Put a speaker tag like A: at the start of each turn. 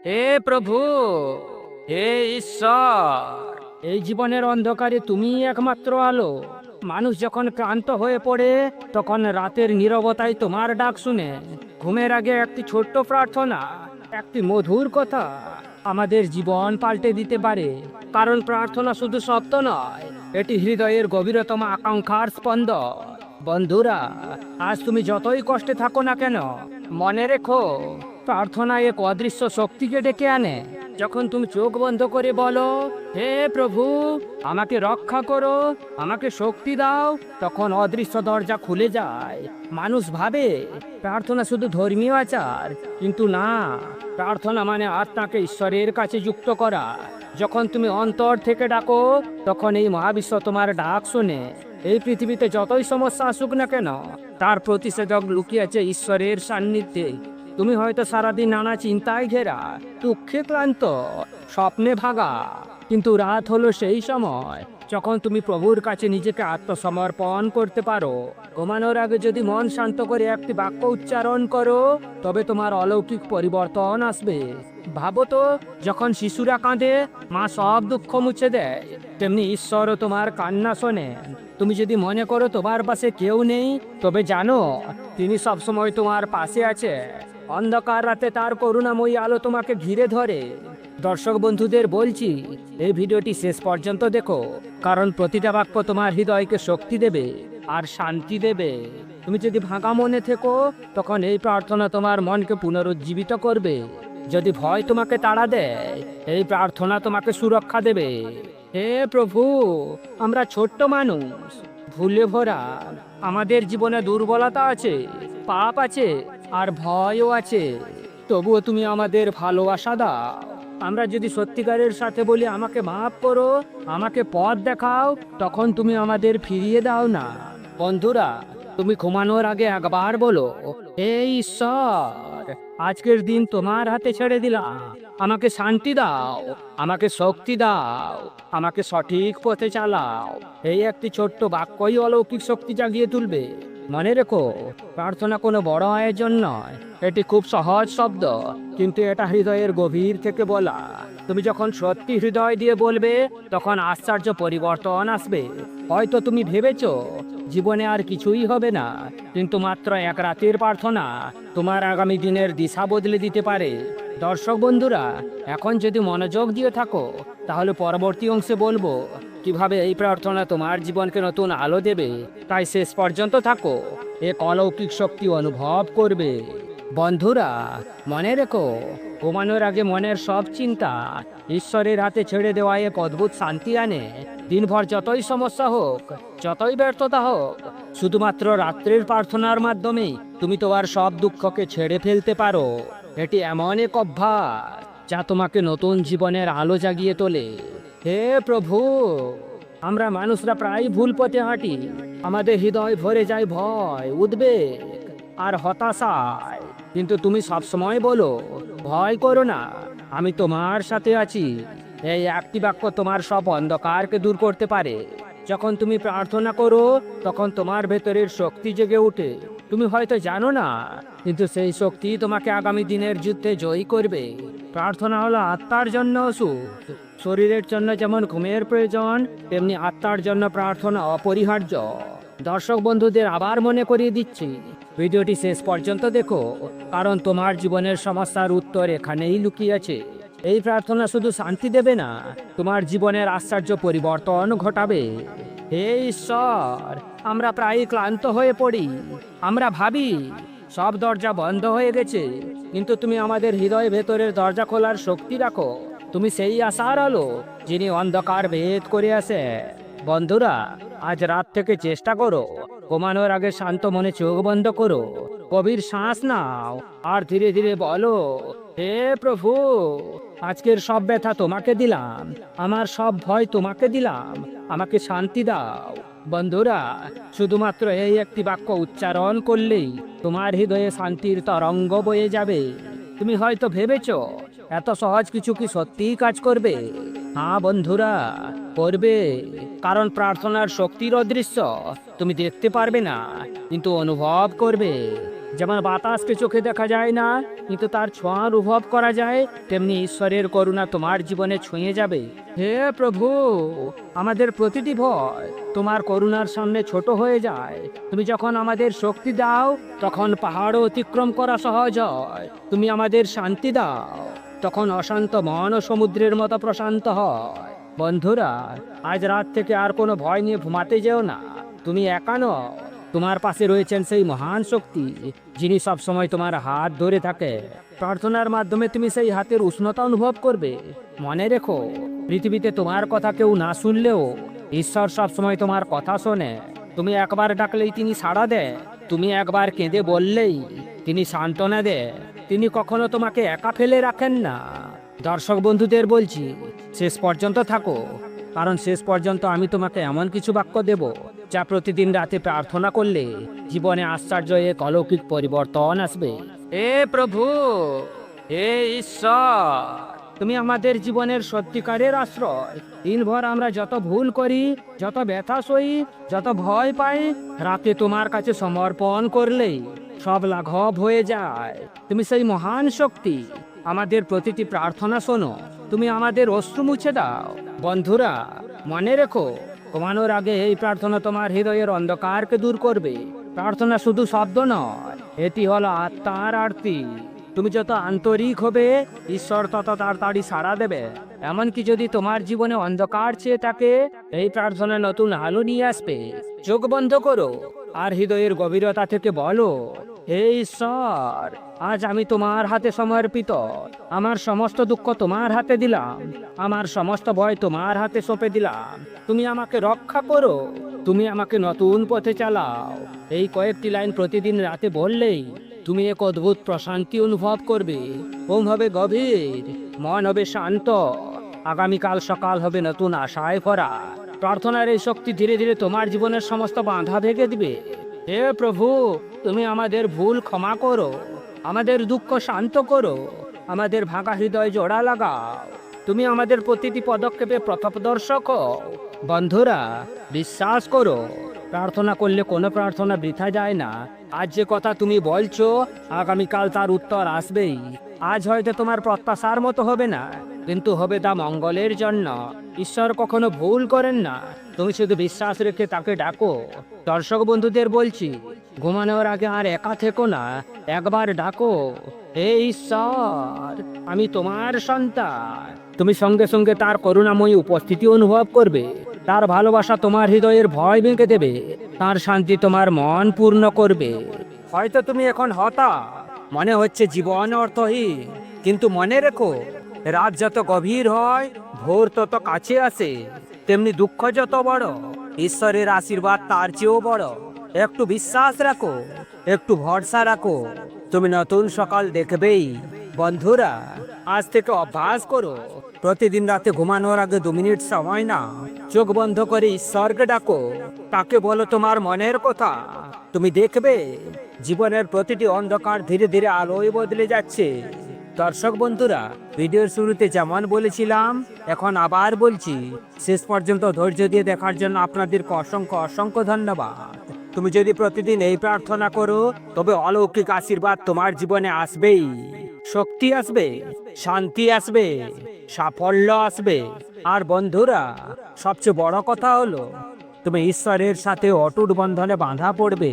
A: হে প্রভু, হে ঈশ্বর, এই জীবনের অন্ধকারে তুমিই একমাত্র আলো। মানুষ যখন ক্লান্ত হয়ে পড়ে, তখন রাতের নীরবতায় তোমার ডাক শুনে ঘুমের আগে একটি ছোট্ট প্রার্থনা, একটি মধুর কথা আমাদের জীবন পাল্টে দিতে পারে। কারণ প্রার্থনা শুধু শব্দ নয়, এটি হৃদয়ের গভীরতম আকাঙ্ক্ষার স্পন্দন। বন্ধুরা, আজ তুমি যতই কষ্টে থাকো না কেন, মনে রেখো, প্রার্থনা এক অদৃশ্য শক্তিকে ডেকে আনে। যখন তুমি চোখ বন্ধ করে বলো, হে প্রভু, আমাকে রক্ষা করো, আমাকে শক্তি দাও, তখন অদৃশ্য দরজা খুলে যায়। মানুষ ভাবে প্রার্থনা শুধু ধর্মীয় আচার, কিন্তু না, প্রার্থনা মানে আত্মাকে ঈশ্বরের কাছে যুক্ত করা। যখন তুমি অন্তর থেকে ডাকো, তখন এই মহাবিশ্ব তোমার ডাক শুনে। এই পৃথিবীতে যতই সমস্যা আসুক না কেন, তার প্রতিষেধক লুকিয়ে আছে ঈশ্বরের সান্নিধ্যে। তুমি হয়তো সারাদিন নানা চিন্তায় ঘেরা, দুঃখে ক্লান্ত, স্বপ্নে ভাগা, কিন্তু রাত হলো সেই সময় যখন তুমি প্রভুর কাছে নিজেকে আত্মসমর্পণ করতে পারো। ঘুমানোর আগে যদি মন শান্ত করে একটি বাক্য উচ্চারণ করো, তবে তোমার অলৌকিক পরিবর্তন আসবে। ভাবো তো, যখন শিশুরা কাঁদে, মা সব দুঃখ মুছে দেয়, তেমনি ঈশ্বরও তোমার কান্না শোনেন। তুমি যদি মনে করো তোমার পাশে কেউ নেই, তবে জানো, তিনি সবসময় তোমার পাশে আছে। অন্ধকার রাতে তার করুণাময়ী আলো তোমাকে ঘিরে ধরে। দর্শক বন্ধুদের বলছি, এই ভিডিওটি শেষ পর্যন্ত দেখো, কারণ প্রতিটা বাক্য তোমার হৃদয়কে শক্তি দেবে আর শান্তি দেবে। তুমি যদি ভাঙা মনে থেকো, তখন এই প্রার্থনা তোমার মনকে পুনরুজ্জীবিত করবে। যদি ভয় তোমাকে তাড়া দেয়, এই প্রার্থনা তোমাকে সুরক্ষা দেবে। হে প্রভু, আমরা ছোট্ট মানুষ, ভুলে ভরা, আমাদের জীবনে দুর্বলতা আছে, পাপ আছে, আর ভয়ও আছে। তবুও তুমি আমাদের ভালোবাসা দাও। আমরা যদি সত্যিকারের সাথে বলি, আমাকে মাফ করো, আমাকে পথ দেখাও, তখন তুমি আমাদের ফিরিয়ে দাও না। বন্ধুরা, তুমি ঘুমানোর আগে একবার বলো, হে ঈশ্বর, আজকের দিন তোমার হাতে ছেড়ে দিলাম। আমাকে শান্তি দাও, আমাকে শক্তি দাও, আমাকে সঠিক পথে চালাও। এই একটি ছোট্ট বাক্যই অলৌকিক শক্তি জাগিয়ে তুলবে। মনে রেখো, প্রার্থনা কোনো বড় আয়োজন নয়, এটি খুব সহজ শব্দ, কিন্তু এটা হৃদয়ের গভীর থেকে বলা। তুমি যখন সত্যি হৃদয় দিয়ে বলবে, তখন আশ্চর্য পরিবর্তন আসবে। হয়তো তুমি ভেবেছো জীবনে আর কিছুই হবে না, কিন্তু মাত্র এক রাতের প্রার্থনা তোমার আগামী দিনের দিশা বদলে দিতে পারে। দর্শক বন্ধুরা, এখন যদি মনোযোগ দিয়ে থাকো, তাহলে পরবর্তী অংশে বলবো কিভাবে এই প্রার্থনা তোমার জীবনকে নতুন আলো দেবে। তাই শেষ পর্যন্ত থাকো, এক অলৌকিক শক্তি অনুভব করবে। বন্ধুরা, মনে রেখো, ঘুমানোর আগে মনের সব চিন্তা ঈশ্বরের হাতে ছেড়ে দেওয়া এক অদ্ভুত শান্তি আনে। দিনভর যতই সমস্যা হোক, যতই ব্যর্থতা হোক, শুধুমাত্র রাত্রের প্রার্থনার মাধ্যমেই তুমি তোমার সব দুঃখকে ছেড়ে ফেলতে পারো। এটি এমন এক অভ্যাস যা তোমাকে নতুন জীবনের আলো জাগিয়ে তোলে। হে প্রভু, আমরা মানুষরা প্রায় ভুল পথে হাঁটি। আমাদের হৃদয় ভরে যায় ভয়, উদ্বেগ আর হতাশায়, কিন্তু তুমি সবসময় বলো, ভয় করো না, আমি তোমার সাথে আছি। এই একটি বাক্য তোমার সব অন্ধকারকে দূর করতে পারে। যখন তুমি প্রার্থনা করো, তখন তোমার ভেতরের শক্তি জেগে ওঠে। তুমি হয়তো জানো না, কিন্তু সেই শক্তি তোমাকে আগামী দিনের যুদ্ধে জয়ী করবে। প্রার্থনা হলো আত্মার জন্য ওষুধ। শরীরের জন্য যেমন ঘুমের প্রয়োজন, তেমনি আত্মার জন্য প্রার্থনা অপরিহার্য। দর্শক বন্ধুদের আবার মনে করিয়ে দিচ্ছি, ভিডিওটি শেষ পর্যন্ত দেখো, কারণ তোমার জীবনের সমস্যার উত্তর এখানেই লুকিয়ে আছে। এই প্রার্থনা শুধু শান্তি দেবে না, তোমার জীবনের আশ্চর্য পরিবর্তন ঘটাবে। হে ঈশ্বর, আমরা প্রায়ই ক্লান্ত হয়ে পড়ি। আমরা ভাবি সব দরজা বন্ধ হয়ে গেছে, কিন্তু তুমি আমাদের হৃদয় ভেতরের দরজা খোলার শক্তি রাখো। তুমি সেই আশার আলো, যিনি অন্ধকার ভেদ করে আসে। বন্ধুরা, আজ রাত থেকে চেষ্টা করো, ঘুমানোর আগে শান্ত মনে চোখ বন্ধ করো, গভীর শ্বাস নাও, আর ধীরে ধীরে বলো, হে প্রভু, আজকের সব ব্যথা তোমাকে দিলাম, আমার সব ভয় তোমাকে দিলাম, আমাকে শান্তি দাও। বন্ধুরা, শুধুমাত্র এই একটি বাক্য উচ্চারণ করলেই তোমার হৃদয়ে শান্তির তরঙ্গ বয়ে যাবে। তুমি হয়তো ভেবেছো এত সহজ কিছু কি সত্যিই কাজ করবে? হ্যাঁ বন্ধুরা, করবে। কারণ প্রার্থনার শক্তির অদৃশ্য, তুমি দেখতে পারবে না, কিন্তু অনুভব করবে। যেমন বাতাসকে চোখে দেখা যায় না কিন্তু তার ছোঁয়া অনুভব করা যায়, তেমনি ঈশ্বরের করুণা তোমার জীবনে ছুঁয়ে যাবে। হে প্রভু, আমাদের প্রতিটি ভয় তোমার করুণার সামনে ছোট হয়ে যায়। তুমি যখন আমাদের শক্তি দাও তখন পাহাড়ও অতিক্রম করা সহজ হয়। তুমি আমাদের শান্তি দাও তখন অশান্ত মন ও সমুদ্রের মতো প্রশান্ত হয়। বন্ধুরা, আজ রাত থেকে আর কোনো ভয় নিয়ে ঘুমাতে যেও না। তুমি একা নও, তোমার পাশে রয়েছেন সেই মহান শক্তি যিনি সবসময় তোমার হাত ধরে থাকে। প্রার্থনার মাধ্যমে তুমি সেই হাতের উষ্ণতা অনুভব করবে। মনে রেখো, পৃথিবীতে তোমার কথা কেউ না শুনলেও ঈশ্বর সবসময় তোমার কথা শোনে। তুমি একবার ডাকলেই তিনি সাড়া দেয়, তুমি একবার কেঁদে বললেই তিনি সান্ত্বনা দেয়। তিনি কখনো তোমাকে একা ফেলে রাখেন না। দর্শক বন্ধুদের বলছি, শেষ পর্যন্ত থাকো, কারণ শেষ পর্যন্ত আমি তোমাকে এমন কিছু বাক্য দেব যা প্রতিদিন রাতে প্রার্থনা করলে জীবনে আশ্চর্য এক অলৌকিক পরিবর্তন আসবে। হে প্রভু, হে ঈশ্বর, তুমি আমাদের জীবনের সত্যিকারের আশ্রয়। দিনভর আমরা যত ভুল করি, যত ব্যথা সই, যত ভয় পাই, রাতে তোমার কাছে সমর্পণ করলেই সব লাঘব হয়ে যায়। তুমি সেই মহান শক্তি, আমাদের প্রতিটি প্রার্থনা শোনো। তুমি আমাদের অশ্রু মুছে দাও। বন্ধুরা, মনে রেখো, ঘুমানোর আগে এই প্রার্থনা তোমার হৃদয়ের অন্ধকারকে দূর করবে। প্রার্থনা শুধু শব্দ নয়, এটি হলো আত্মার আরতি। তুমি যত আন্তরিক হবে, ঈশ্বর তত তাড়াতাড়ি সাড়া দেবে। এমনকি যদি তোমার জীবনে অন্ধকার চেয়ে থাকে, এই প্রার্থনা নতুন আলো নিয়ে আসবে। চোখ বন্ধ করো আর হৃদয়ের গভীরতা থেকে বলো, হে ঈশ্বর, আজ আমি তোমার হাতে সমর্পিত। আমার সমস্ত দুঃখ তোমার হাতে দিলাম, আমার সমস্ত ভয় তোমার হাতে সঁপে দিলাম। তুমি আমাকে রক্ষা করো, তুমি আমাকে নতুন পথে চালাও। এই কয়েকটি লাইন প্রতিদিন রাতে বললেই তুমি এক অদ্ভুত প্রশান্তি অনুভব করবে। ঘুম হবে গভীর, মন হবে শান্ত, আগামীকাল সকাল হবে নতুন আশায় ভরা। প্রার্থনার এই শক্তি ধীরে ধীরে তোমার জীবনের সমস্ত বাধা ভেঙে দিবে। হে প্রভু, তুমি আমাদের ভুল ক্ষমা করো, আমাদের দুঃখ শান্ত করো, আমাদের ভাঙা হৃদয় জোড়া লাগাও। তুমি আমাদের প্রতিটি পদক্ষেপে পথপ্রদর্শক হও। বন্ধুরা, বিশ্বাস করো, প্রার্থনা করলে কোনো প্রার্থনা বৃথা যায় না। আজ যে কথা তুমি বলছো, আগামীকাল তার উত্তর আসবেই। আজ হয়তো তোমার প্রত্যাশার মতো হবে না, কিন্তু হবে তা মঙ্গলের জন্য। ঈশ্বর কখনো ভুল করেন না, তুমি শুধু বিশ্বাস রেখে তাকে ডাকো। দর্শক বন্ধুদের বলছি, ঘুমানোর আগে আর একা থেকো না, একবার ডাকো, হে ঈশ্বর, আমি তোমার সন্তান। তুমি সঙ্গে সঙ্গে তার করুণাময়ী উপস্থিতি অনুভব করবে। তার ভালোবাসা তোমার হৃদয়ের ভয় ভেঙে দেবে, তার শান্তি তোমার মন পূর্ণ করবে। হয়তো তুমি এখন হতাশ, মনে হচ্ছে জীবন অর্থহীন, কিন্তু মনে রেখো, রাত যত গভীর হয়, ভোর তত কাছে আসে। তেমনি দুঃখ যত বড়, ঈশ্বরের আশীর্বাদ তার চেয়েও বড়। একটু বিশ্বাস রাখো, একটু ভরসা রাখো, তুমি নতুন সকাল দেখবেই। বন্ধুরা, আজ থেকে অভ্যাস করো, প্রতিদিন রাতে ঘুমানোর আগে 2 মিনিট সময় না, চোখ বন্ধ করে ঈশ্বরকে ডাকো, তাকে বলো তোমার মনের কথা। তুমি দেখবে জীবনের প্রতিটি অন্ধকার ধীরে ধীরে আলোয় বদলে যাচ্ছে। দর্শক বন্ধুরা, ভিডিওর শুরুতে যেমন বলেছিলাম, এখন আবার বলছি, শেষ পর্যন্ত ধৈর্য দিয়ে দেখার জন্য আপনাদেরকে অসংখ্য অসংখ্য ধন্যবাদ। তুমি যদি প্রতিদিন এই প্রার্থনা করো, তবে অলৌকিক আশীর্বাদ তোমার জীবনে আসবেই। শক্তি আসবে, শান্তি আসবে, সাফল্য আসবে। আর বন্ধুরা, সবচেয়ে বড় কথা হলো, তুমি ঈশ্বরের সাথে অটুট বন্ধনে বাঁধা পড়বে।